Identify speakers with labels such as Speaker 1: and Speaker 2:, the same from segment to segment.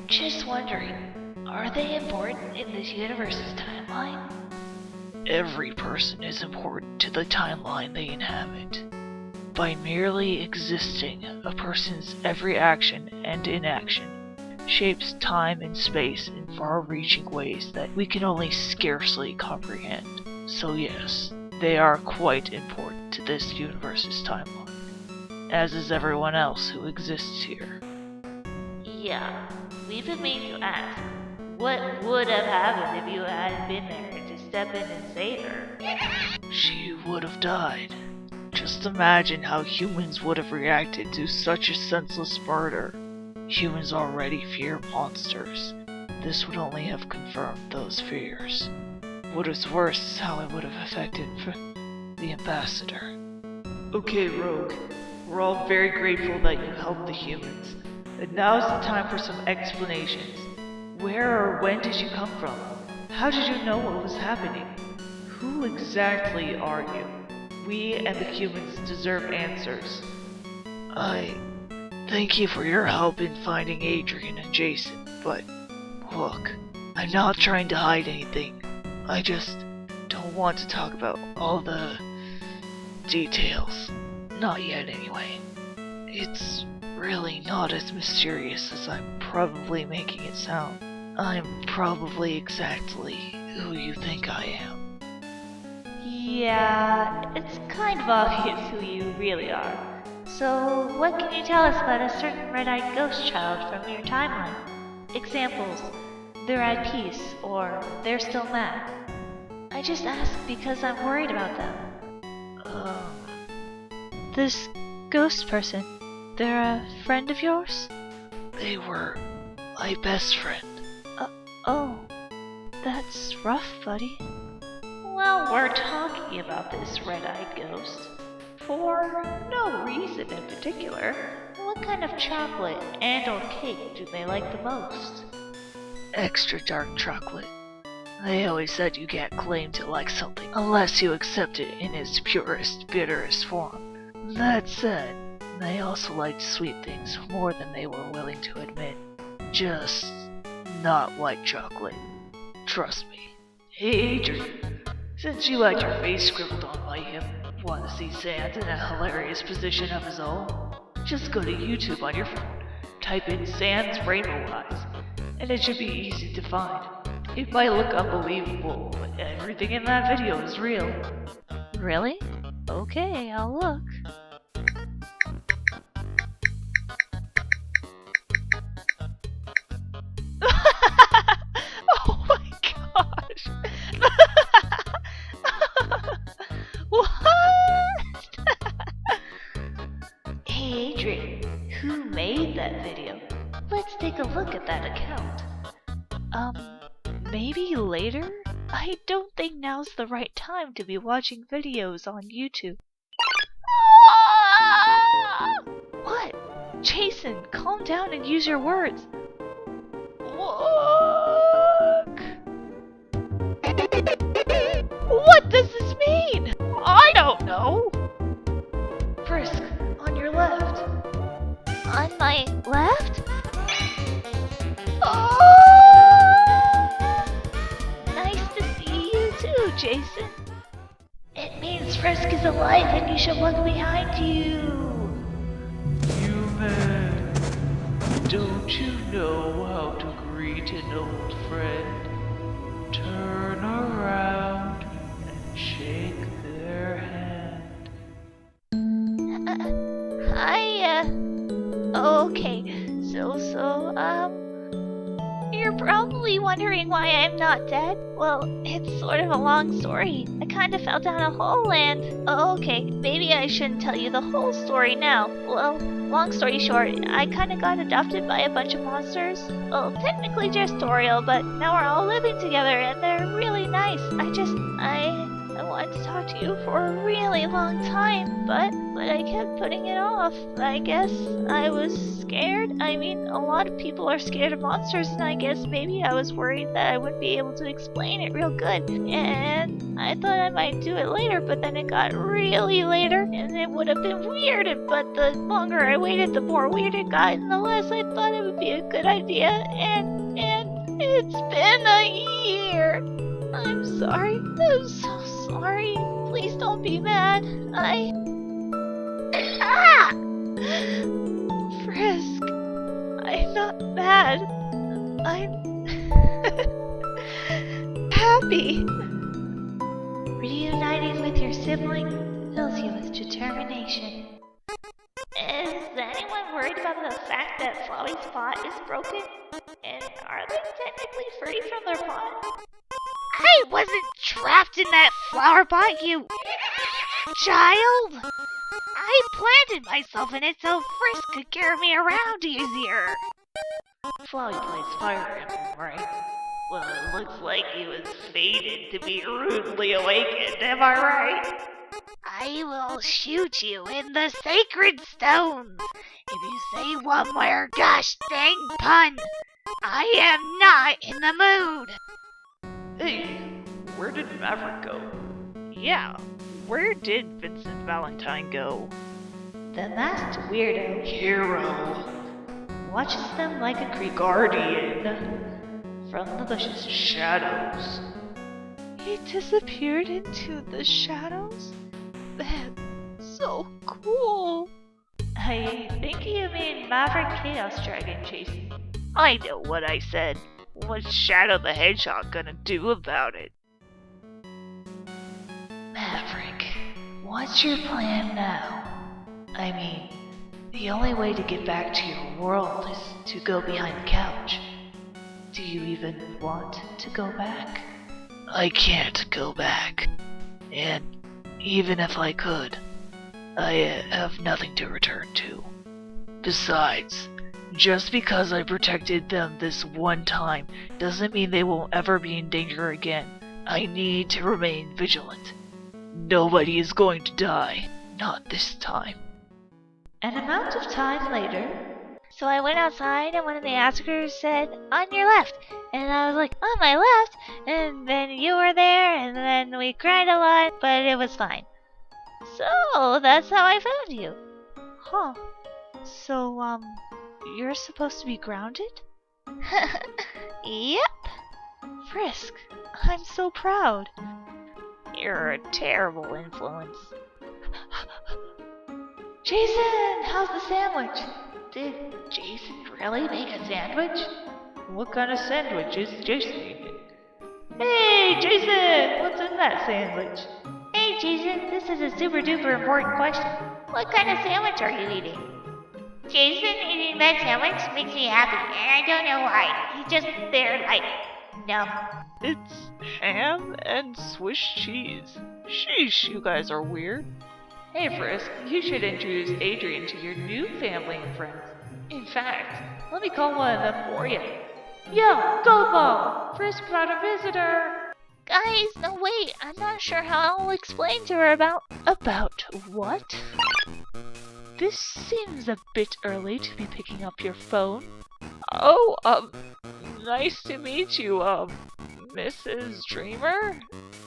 Speaker 1: Just wondering, are they important in this universe's timeline?
Speaker 2: Every person is important to the timeline they inhabit. By merely existing, a person's every action and inaction shapes time and space in far-reaching ways that we can only scarcely comprehend. So yes, they are quite important to this universe's timeline, as is everyone else who exists here.
Speaker 1: Yeah, we've been meaning to ask, what would have happened if you hadn't been there to step in and save her?
Speaker 2: She would have died. Just imagine how humans would have reacted to such a senseless murder. Humans already fear monsters. This would only have confirmed those fears. What is worse is how it would have affected the ambassador.
Speaker 3: Okay, Rogue. We're all very grateful that you helped the humans. And now is the time for some explanations. Where or when did you come from? How did you know what was happening? Who exactly are you? We and the humans deserve answers.
Speaker 2: I thank you for your help in finding Adrian and Jason, but look, I'm not trying to hide anything. I just don't want to talk about all the details. Not yet, anyway. It's really not as mysterious as I'm probably making it sound. I'm probably exactly who you think I am.
Speaker 1: Yeah, it's kind of obvious who you really are. So, what can you tell us about a certain red-eyed ghost child from your timeline? Examples, they're at peace, or they're still mad. I just ask because I'm worried about them. This ghost person, they're a friend of yours?
Speaker 2: They were my best friend.
Speaker 1: Oh, that's rough, buddy. Well, we're talking about this red-eyed ghost for no reason in particular. What kind of chocolate and or cake do they like the most?
Speaker 2: Extra dark chocolate. They always said you can't claim to like something unless you accept it in its purest, bitterest form. That said, they also liked sweet things more than they were willing to admit. Just not white chocolate. Trust me.
Speaker 3: Hey, Adrian. Since you had your face scribbled on by him, want to see Sans in a hilarious position of his own? Just go to YouTube on your phone, type in Sans Rainbow Eyes, and it should be easy to find. It might look unbelievable, but everything in that video is real.
Speaker 1: Really? Okay, I'll look. Oh my gosh! What? Hey Adrian, who made that video? Let's take a look at that account. Maybe later? I don't think now's the right time to be watching videos on YouTube. What? Jason, calm down and use your words. Look! What does this mean? I don't know. Frisk, on your left. On my left? Oh! Nice to see you too, Jason. It means Frisk is alive and you should look behind you.
Speaker 3: Human, don't you know how to greet an old friend? Turn around and shake their hand.
Speaker 1: Okay, you're probably wondering why I'm not dead. Well, it's sort of a long story. I kind of fell down a hole and... okay, maybe I shouldn't tell you the whole story now. Well, long story short, I kind of got adopted by a bunch of monsters. Well, technically just Toriel, but now we're all living together and they're really nice. I wanted to talk to you for a really long time, but I kept putting it off. I guess I was scared. I mean, a lot of people are scared of monsters, and I guess maybe I was worried that I wouldn't be able to explain it real good. And I thought I might do it later, but then it got really later, and it would have been weird. But the longer I waited, the more weird it got, and the less I thought it would be a good idea. And it's been a year. I'm sorry. I'm so sorry. Please don't be mad. Ah! Frisk, I'm not mad. I'm happy. Reuniting with your sibling fills you with determination. Is anyone worried about the fact that Flowey's pot is broken? And are they technically free from their pot? I wasn't trapped in that flower pot, you child! I planted myself in it so Frisk could carry me around easier.
Speaker 3: Flowey plays Fire Emblem, right? Well, it looks like he was fated to be rudely awakened, am I right?
Speaker 1: I will shoot you in the sacred stones if you say one more gosh dang pun. I am not in the mood.
Speaker 3: Hey, where did Maverick go?
Speaker 2: Yeah, where did Vincent Valentine go?
Speaker 1: The masked weirdo
Speaker 3: Hero.
Speaker 1: watches them like a creep
Speaker 3: Guardian.
Speaker 1: from the bushes.
Speaker 3: Shadows.
Speaker 2: He disappeared into the shadows? That's so cool.
Speaker 1: I think you mean Maverick Chaos Dragon chasing.
Speaker 2: I know what I said. What's Shadow the Hedgehog gonna do about it?
Speaker 3: Maverick, what's your plan now? I mean, the only way to get back to your world is to go behind the couch. Do you even want to go back? I can't go back. And even if I could, I have nothing to return to. Besides, just because I protected them this one time doesn't mean they won't ever be in danger again. I need to remain vigilant. Nobody is going to die. Not this time.
Speaker 1: An amount of time later. So I went outside and one of the askers said, "On your left." And I was like, "On my left?" And then you were there and then we cried a lot, but it was fine. So that's how I found you. Huh. So, you're supposed to be grounded? Yep. Frisk, I'm so proud.
Speaker 2: You're a terrible influence.
Speaker 1: Jason, how's the sandwich?
Speaker 3: Did Jason really make a sandwich?
Speaker 2: What kind of sandwich is Jason eating? Hey, Jason! What's in that sandwich?
Speaker 1: Hey Jason, this is a super duper important question. What kind of sandwich are you eating? Jason eating that sandwich makes me happy, and I don't know why. He's just there like, numb.
Speaker 2: It's ham and Swiss cheese. Sheesh, you guys are weird.
Speaker 3: Hey Frisk, you should introduce Adrian to your new family and friends. In fact, let me call one of them for you. Yo, Gold Ball! Frisk brought a visitor!
Speaker 1: Guys, no wait, I'm not sure how I'll explain to her about...
Speaker 2: About what? This seems a bit early to be picking up your phone. Oh, nice to meet you, Mrs. Dreamer?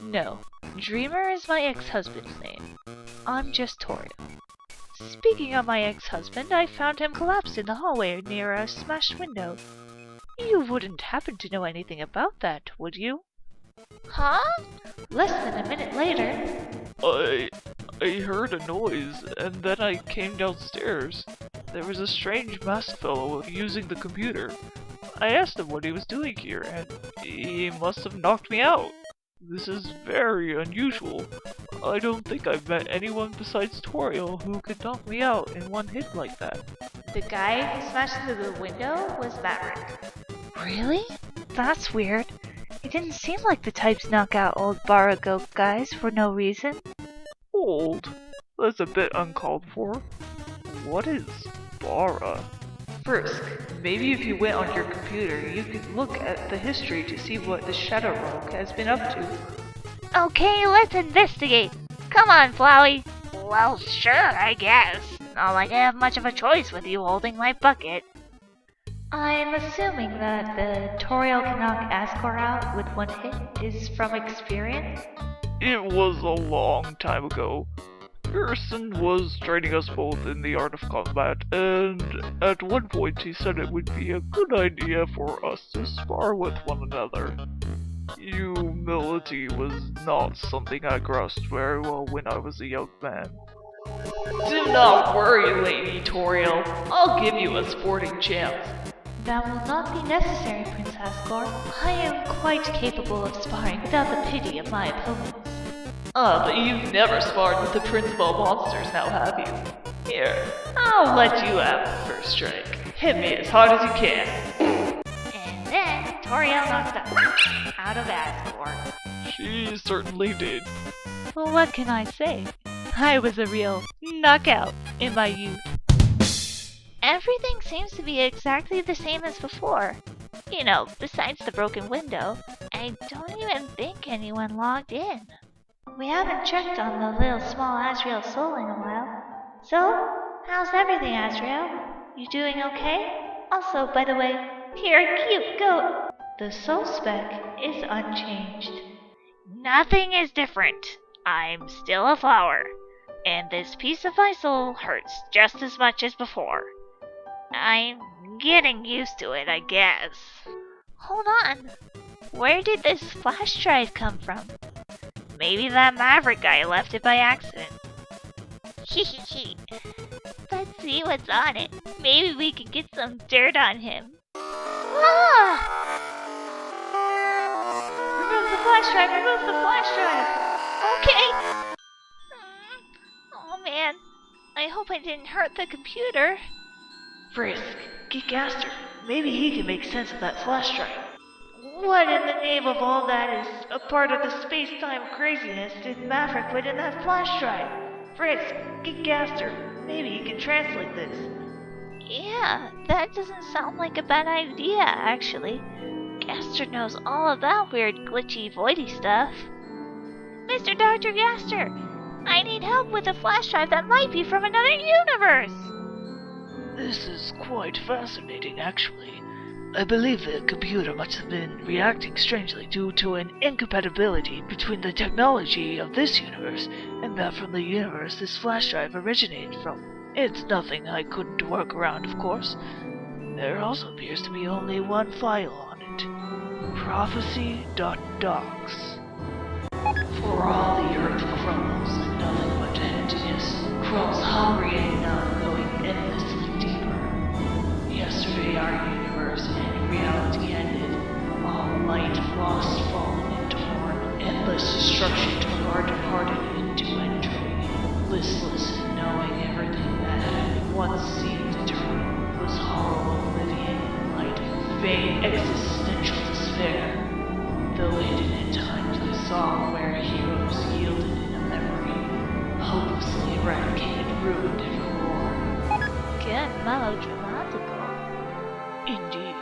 Speaker 2: No, Dreamer is my ex-husband's name. I'm just Torio. Speaking of my ex-husband, I found him collapsed in the hallway near a smashed window. You wouldn't happen to know anything about that, would you?
Speaker 1: Huh? Less than a minute later...
Speaker 2: I heard a noise, and then I came downstairs. There was a strange masked fellow using the computer. I asked him what he was doing here, and he must have knocked me out. This is very unusual. I don't think I've met anyone besides Torio who could knock me out in one hit like that.
Speaker 1: The guy who smashed through the window was Maverick.
Speaker 2: Really? That's weird. He didn't seem like the type to knock out old Barago guys for no reason. Old? That's a bit uncalled for. What is Bara?
Speaker 3: Frisk, maybe if you went on your computer, you could look at the history to see what the Shadow Rogue has been up to.
Speaker 1: Okay, let's investigate. Come on, Flowey. Well, sure, I guess. Not like I have much of a choice with you holding my bucket. I'm assuming that the Toriel can knock Asgore out with one hit is from experience?
Speaker 2: It was a long time ago. Pearson was training us both in the art of combat, and at one point he said it would be a good idea for us to spar with one another. Humility was not something I grasped very well when I was a young man.
Speaker 3: Do not worry, Lady Toriel. I'll give you a sporting chance.
Speaker 1: That will not be necessary, Prince Asgore. I am quite capable of sparring without the pity of my opponents.
Speaker 3: But you've never sparred with the principal monsters now, have you? Here, I'll let you have the first strike. Hit me as hard as you can.
Speaker 1: And then Toriel knocked out of Asgore.
Speaker 2: She certainly did.
Speaker 1: Well, what can I say? I was a real knockout in my youth. Everything seems to be exactly the same as before. You know, besides the broken window, I don't even think anyone logged in. We haven't checked on the little small Azrael soul in a while. So, how's everything, Azrael? You doing okay? Also, by the way, you're a cute goat. The soul spec is unchanged. Nothing is different. I'm still a flower. And this piece of my soul hurts just as much as before. I'm getting used to it, I guess. Hold on. Where did this flash drive come from? Maybe that Maverick guy left it by accident. Hehehe. Let's see what's on it. Maybe we can get some dirt on him. Ah! Remove the flash drive, remove the flash drive. Okay. Oh man, I hope I didn't hurt the computer.
Speaker 3: Frisk, get Gaster. Maybe he can make sense of that flash drive.
Speaker 1: What in the name of all that is a part of the space-time craziness did Maverick put in that flash drive?
Speaker 3: Frisk, get Gaster. Maybe he can translate this.
Speaker 1: Yeah, that doesn't sound like a bad idea, actually. Gaster knows all about weird, glitchy, voidy stuff. Mr. Dr. Gaster, I need help with a flash drive that might be from another universe.
Speaker 2: This is quite fascinating, actually. I believe the computer must have been reacting strangely due to an incompatibility between the technology of this universe and that from the universe this flash drive originated from. It's nothing I couldn't work around, of course. There also appears to be only one file on it. Prophecy.docs.
Speaker 3: For all the earth crumbles and nothing but emptiness, crawls hungry and numb, going endlessly deeper. Yesterday our universe and reality ended. All light lost, fallen, and torn. Endless destruction took our departed into entry. Listless and knowing everything that had once seemed eternal was hollow oblivion, light, vain existential despair. Though hidden at times I saw where heroes yielded in a memory, hopelessly eradicated, ruined, and forlorn.
Speaker 1: Good melodramatical.
Speaker 2: Indeed.